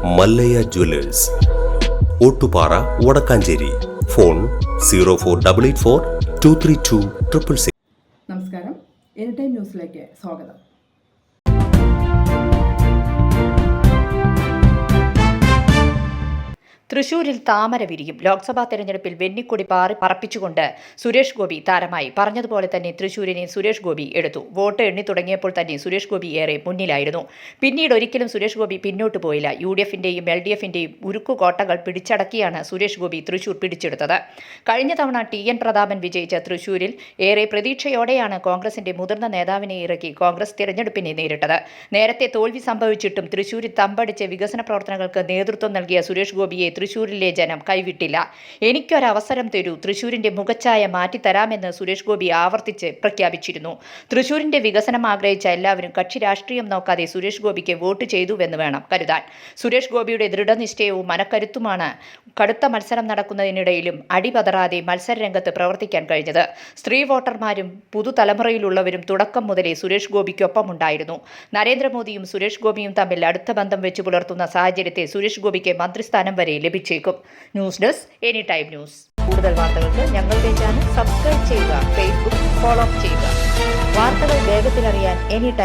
Mallayya Jewellers, Ottupara, Vadakkanchery. Phone 04884232666. നമസ്കാരം, any time ന്യൂസിലേക്ക് സ്വാഗതം. തൃശൂരിൽ താമര വിരിയും. ലോക്സഭാ തെരഞ്ഞെടുപ്പിൽ വെന്നിക്കൊടി പറപ്പിച്ചുകൊണ്ട് സുരേഷ് ഗോപി താരമായി. പറഞ്ഞതുപോലെ തന്നെ തൃശൂരിനെ സുരേഷ് ഗോപി എടുത്തു. വോട്ട് എണ്ണി തുടങ്ങിയപ്പോൾ തന്നെ സുരേഷ് ഗോപി ഏറെ മുന്നിലായിരുന്നു. പിന്നീട് ഒരിക്കലും സുരേഷ് ഗോപി പിന്നോട്ട് പോയില്ല. UDFിന്റെയും LDFിന്റെയും ഉരുക്കുകോട്ടകൾ പിടിച്ചടക്കിയാണ് സുരേഷ് ഗോപി തൃശൂർ പിടിച്ചെടുത്തത്. കഴിഞ്ഞ തവണ TN പ്രതാപൻ വിജയിച്ച തൃശൂരിൽ ഏറെ പ്രതീക്ഷയോടെയാണ് കോൺഗ്രസിന്റെ മുതിർന്ന നേതാവിനെ ഇറക്കി കോൺഗ്രസ് തെരഞ്ഞെടുപ്പിനെ നേരിട്ടത്. നേരത്തെ തോൽവി സംഭവിച്ചിട്ടും തൃശൂരിൽ തമ്പടിച്ച് വികസന പ്രവർത്തനങ്ങൾക്ക് നേതൃത്വം നൽകിയ സുരേഷ് ഗോപിയെ തൃശൂരിലെ ജനം കൈവിട്ടില്ല. എനിക്കൊരവസരം തരൂ, തൃശൂരിന്റെ മുഖച്ഛായ മാറ്റിത്തരാമെന്ന് സുരേഷ് ഗോപി ആവർത്തിച്ച് പ്രഖ്യാപിച്ചിരുന്നു. തൃശൂരിന്റെ വികസനം ആഗ്രഹിച്ച എല്ലാവരും കക്ഷി രാഷ്ട്രീയം നോക്കാതെ സുരേഷ് ഗോപിക്ക് വോട്ട് ചെയ്തുവെന്ന് വേണം കരുതാൻ. സുരേഷ് ഗോപിയുടെ ദൃഢനിശ്ചയവും മനക്കരുത്തുമാണ് കടുത്ത മത്സരം നടക്കുന്നതിനിടയിലും അടിപതറാതെ മത്സരരംഗത്ത് പ്രവർത്തിക്കാൻ കഴിഞ്ഞത്. സ്ത്രീ വോട്ടർമാരും പുതുതലമുറയിലുള്ളവരും തുടക്കം മുതലേ സുരേഷ് ഗോപിക്കൊപ്പമുണ്ടായിരുന്നു. നരേന്ദ്രമോദിയും സുരേഷ് ഗോപിയും തമ്മിൽ അടുത്ത ബന്ധം വെച്ച് പുലർത്തുന്ന സാഹചര്യത്തെ സുരേഷ് ഗോപിക്ക് മന്ത്രിസ്ഥാനം വരെ ലഭിച്ചേക്കും. News desk, any time news. കൂടുതൽ വാർത്തകൾക്ക് ഞങ്ങളുടെ ചാനൽ സബ്സ്ക്രൈബ് ചെയ്യുക, ഫേസ്ബുക്ക് ഫോളോ ചെയ്യുക. വാർത്തകൾ വേഗത്തിലറിയാൻ എനി ടൈം